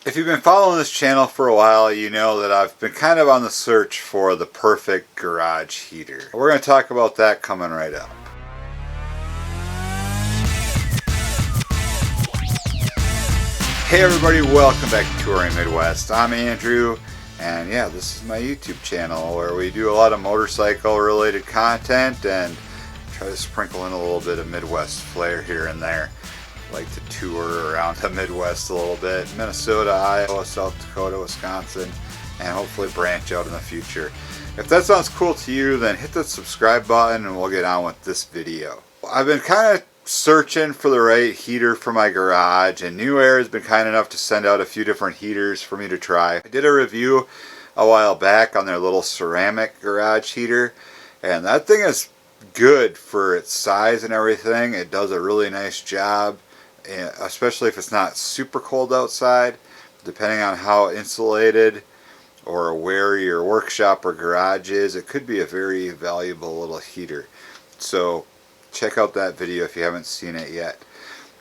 If you've been following this channel for a while, you know that I've been kind of on the search for the perfect garage heater. We're going to talk about that coming right up. Hey everybody, welcome back to Touring Midwest. I'm Andrew, and yeah, this is my YouTube channel where we do a lot of motorcycle related content and try to sprinkle in a little bit of Midwest flair here and there. Like to tour around the Midwest a little bit, Minnesota, Iowa, South Dakota, Wisconsin, and hopefully branch out in the future. If that sounds cool to you, then hit the subscribe button and we'll get on with this video. I've been kind of searching for the right heater for my garage, and Newair has been kind enough to send out a few different heaters for me to try. I did a review a while back on their little ceramic garage heater, and that thing is good for its size and everything. It does a really nice job, especially if it's not super cold outside. Depending on how insulated or where your workshop or garage is, it could be a very valuable little heater. So check out that video if you haven't seen it yet.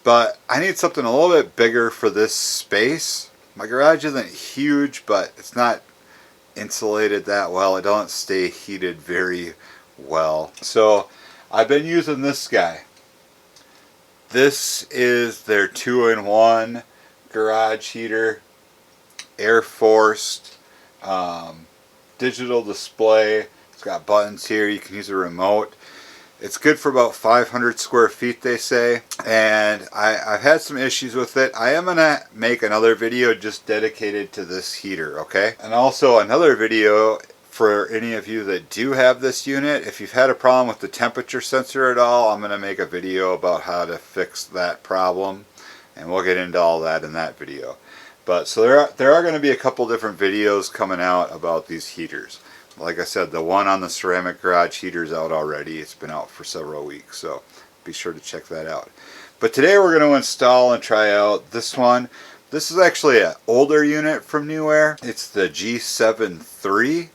But I need something a little bit bigger for this space. My garage isn't huge, but it's not insulated that well. It doesn't stay heated very well. So I've been using this guy. This is their 2-in-1 garage heater, air forced, digital display. It's got buttons here. You can use a remote. It's good for about 500 square feet, they say, and I've had some issues with it. I am going to make another video just dedicated to this heater, okay? And also another video for any of you that do have this unit. If you've had a problem with the temperature sensor at all, I'm going to make a video about how to fix that problem, and we'll get into all that in that video. But so there are going to be a couple different videos coming out about these heaters. Like I said, the one on the ceramic garage heater is out already. It's been out for several weeks, so be sure to check that out. But today we're going to install and try out this one. This is actually an older unit from Newair. It's the G73.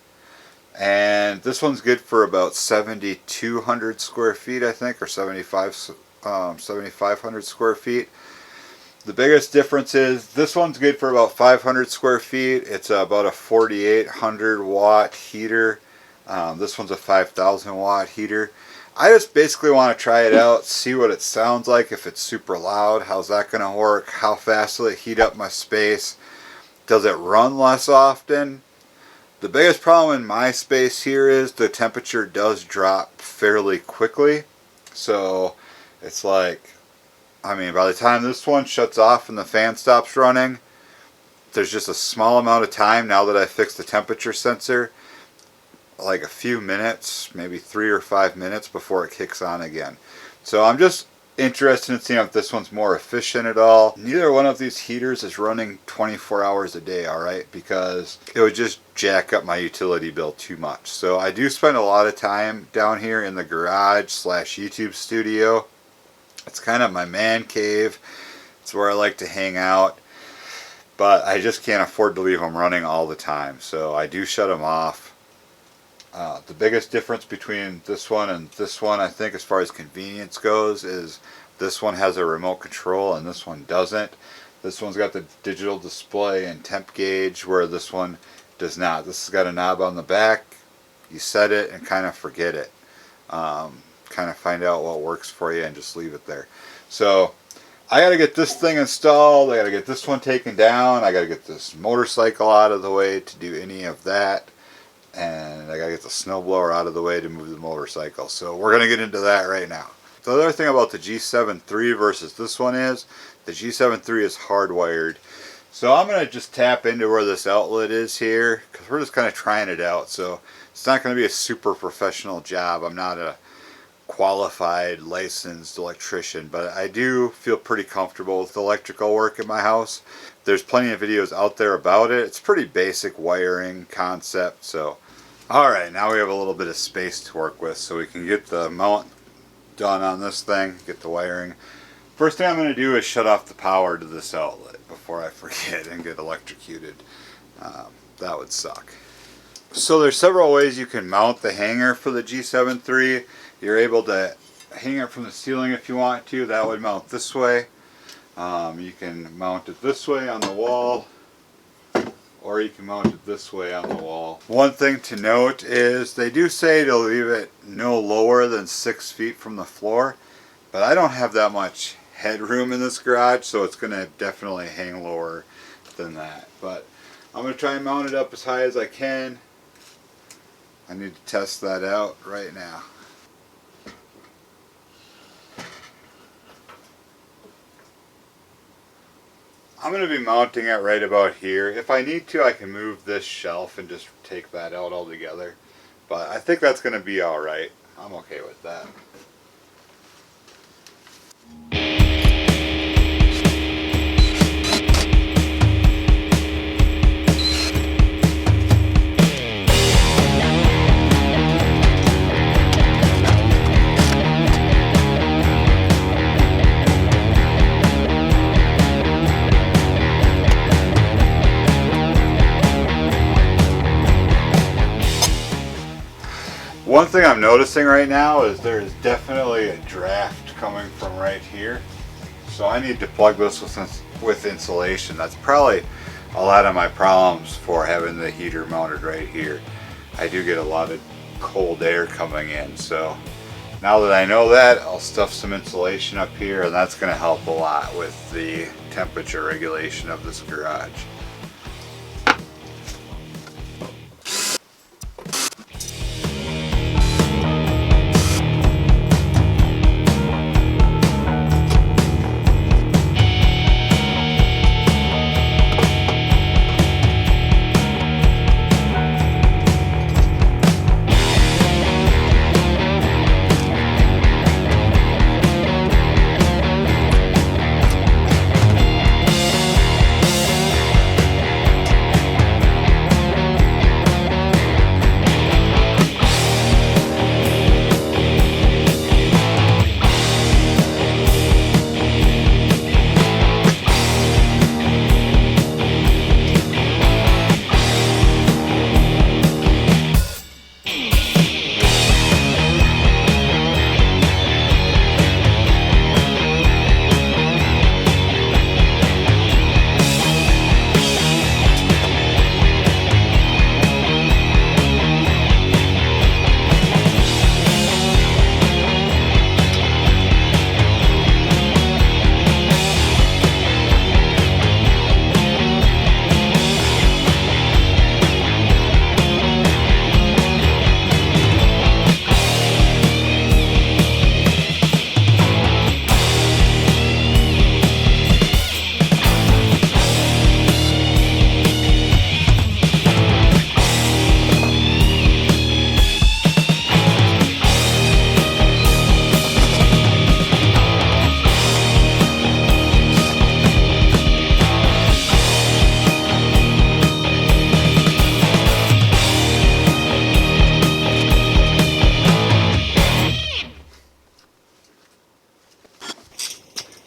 And this one's good for about 7,200 square feet, I think, or 7,500 square feet. The biggest difference is this one's good for about 500 square feet. It's about a 4,800 watt heater. This one's a 5,000 watt heater. I just basically want to try it out, see what it sounds like, if it's super loud, how's that going to work, how fast will it heat up my space, does it run less often. The biggest problem in my space here is the temperature does drop fairly quickly. So it's like, I mean, by the time this one shuts off and the fan stops running, there's just a small amount of time now that I fixed the temperature sensor, like a few minutes, maybe 3 or 5 minutes before it kicks on again. So I'm just interested in seeing if this one's more efficient at all. Neither one of these heaters is running 24 hours a day, alright, because it would just jack up my utility bill too much. So I do spend a lot of time down here in the garage / YouTube studio. It's kind of my man cave. It's where I like to hang out, but I just can't afford to leave them running all the time, so I do shut them off. The biggest difference between this one and this one, I think, as far as convenience goes, is this one has a remote control and this one doesn't. This one's got the digital display and temp gauge, where this one does not. This has got a knob on the back. You set it and kind of forget it. Kind of find out what works for you and just leave it there. So I got to get this thing installed. I got to get this one taken down. I got to get this motorcycle out of the way to do any of that. And I gotta get the snowblower out of the way to move the motorcycle. So we're gonna get into that right now. The other thing about the G73 versus this one is the G73 is hardwired. So I'm gonna just tap into where this outlet is here, because we're just kind of trying it out. So it's not gonna be a super professional job. I'm not a qualified licensed electrician, but I do feel pretty comfortable with electrical work in my house. There's plenty of videos out there about it. It's pretty basic wiring concept. So alright, now we have a little bit of space to work with, so we can get the mount done on this thing, get the wiring. First thing I'm going to do is shut off the power to this outlet before I forget and get electrocuted. That would suck. So there's several ways you can mount the hanger for the G73. You're able to hang it from the ceiling if you want to. That would mount this way. You can mount it this way on the wall. or you can mount it this way on the wall. One thing to note is they do say to leave it no lower than 6 feet from the floor, but I don't have that much headroom in this garage, so it's going to definitely hang lower than that. But I'm going to try and mount it up as high as I can. I need to test that out right now. I'm going to be mounting it right about here. If I need to, I can move this shelf and just take that out altogether. But I think that's going to be alright. I'm okay with that. One thing I'm noticing right now is there's definitely a draft coming from right here. So I need to plug this with insulation. That's probably a lot of my problems for having the heater mounted right here. I do get a lot of cold air coming in. So now that I know that, I'll stuff some insulation up here, and that's going to help a lot with the temperature regulation of this garage.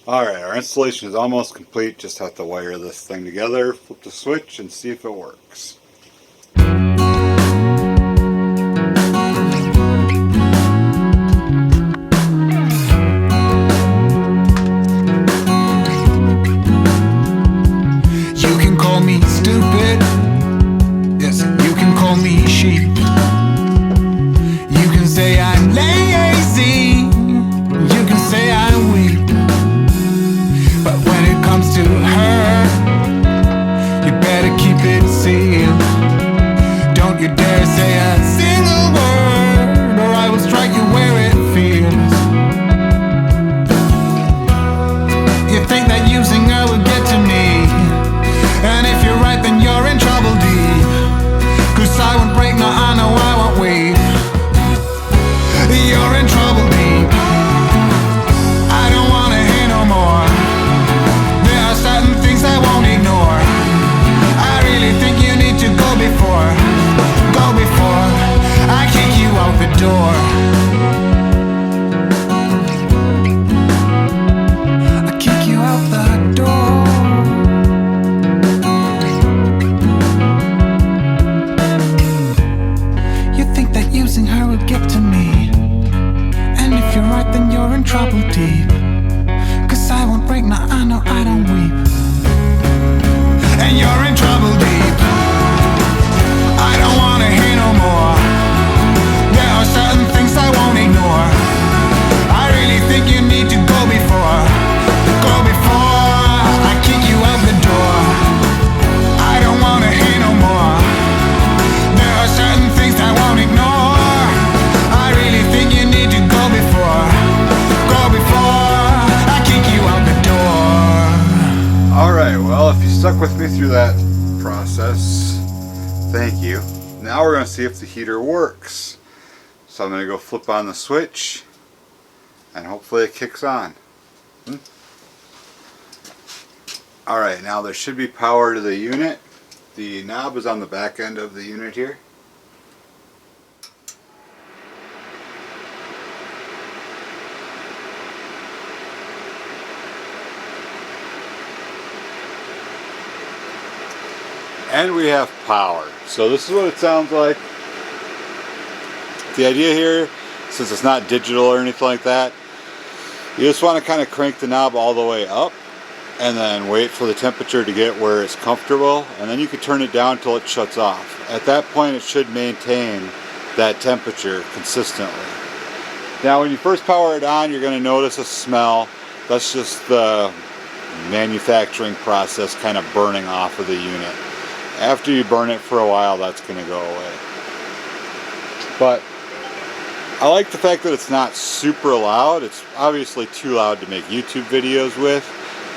Alright, our installation is almost complete. Just have to wire this thing together, flip the switch, and see if it works. You can call me stupid. Yes, you can call me sheep. You can say I'm lazy. You can say I'm weak. But when it comes to her, you better keep it sealed. Don't you dare say a single word, or I will strike you where it feels. You think that using her will get to me, and if you're right then you're in trouble deep. 'Cause I won't break, no I know I won't weep. You're in trouble deep. I don't wanna hear no more. There are certain things I won't ignore. I really think you need to go before I kick you out the door. I kick you out the door. You think that using her would get to me, and if you're right then you're in trouble deep. 'Cause I won't break, no I know I don't weep. And you're in trouble deep. through that process. Thank you. Now we're going to see if the heater works. So I'm going to go flip on the switch and hopefully it kicks on. Alright, now there should be power to the unit. The knob is on the back end of the unit here. And we have power. So this is what it sounds like. The idea here, since it's not digital or anything like that, you just want to kind of crank the knob all the way up and then wait for the temperature to get where it's comfortable, and then you can turn it down until it shuts off. At that point it should maintain that temperature consistently. Now when you first power it on, you're going to notice a smell. That's just the manufacturing process kind of burning off of the unit. After you burn it for a while, that's going to go away. But I like the fact that it's not super loud. It's obviously too loud to make YouTube videos with,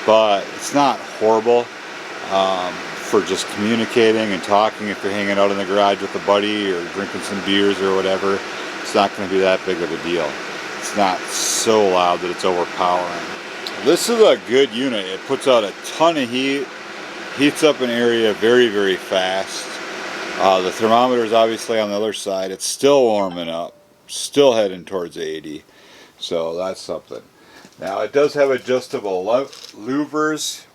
but it's not horrible for just communicating and talking. If you're hanging out in the garage with a buddy or drinking some beers or whatever, it's not going to be that big of a deal. It's not so loud that it's overpowering. This is a good unit. It puts out a ton of heat, heats up an area very, very fast. The thermometer is obviously on the other side. It's still warming up, still heading towards 80, so that's something. Now it does have adjustable louvers,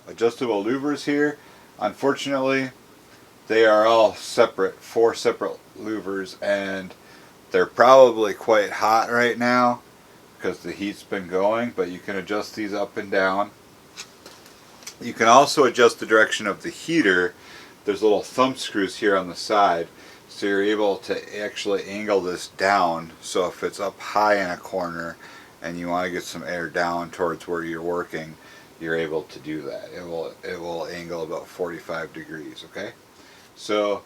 adjustable louvers here. Unfortunately, they are all separate, 4 separate louvers, and they're probably quite hot right now because the heat's been going, but you can adjust these up and down. You can also adjust the direction of the heater. There's little thumb screws here on the side, so you're able to actually angle this down. So if it's up high in a corner and you want to get some air down towards where you're working, you're able to do that. It will angle about 45 degrees, okay? So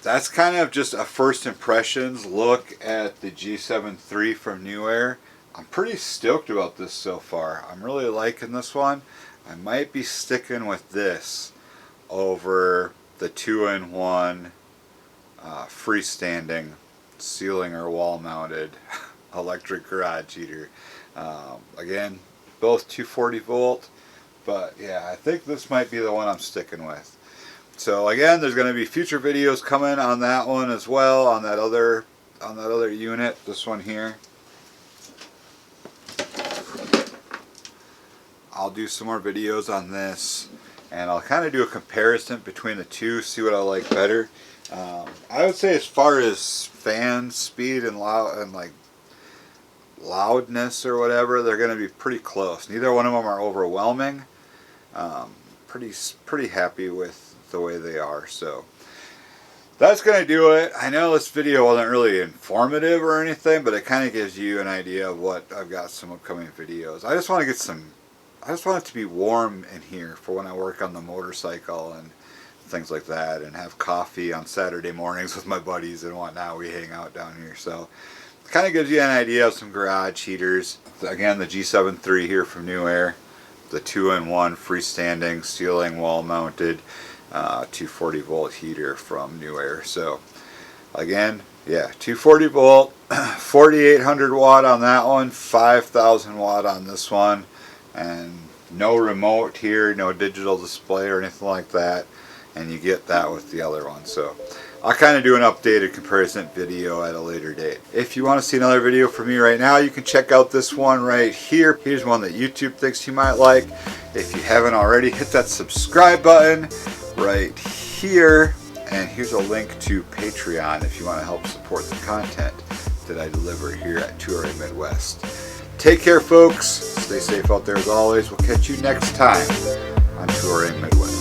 that's kind of just a first impressions look at the G73 from Newair. I'm pretty stoked about this so far. I'm really liking this one. I might be sticking with this over the 2-in-1 freestanding ceiling or wall mounted electric garage heater. Again, both 240 volt, but yeah, I think this might be the one I'm sticking with. So again, there's going to be future videos coming on that one as well, on that other unit, this one here. I'll do some more videos on this, and I'll kind of do a comparison between the two, see what I like better. I would say as far as fan speed and loudness or whatever, they're going to be pretty close. Neither one of them are overwhelming. Pretty happy with the way they are. So that's going to do it. I know this video wasn't really informative or anything, but it kind of gives you an idea of what I've got some upcoming videos. I just want it to be warm in here for when I work on the motorcycle and things like that, and have coffee on Saturday mornings with my buddies and whatnot. We hang out down here, so it kind of gives you an idea of some garage heaters. Again, the G73 here from Newair, the 2-in-1 freestanding ceiling wall mounted 240 volt heater from Newair. So again, yeah, 240 volt, 4800 watt on that one, 5000 watt on this one, and no remote here, no digital display or anything like that, and you get that with the other one. So I'll kind of do an updated comparison video at a later date. If you want to see another video from me right now, you can check out this one right here. Here's one that YouTube thinks you might like. If you haven't already, hit that subscribe button right here, and here's a link to Patreon if you want to help support the content that I deliver here at Touring Midwest. Take care, folks. Stay safe out there as always. We'll catch you next time on Touring Midwest.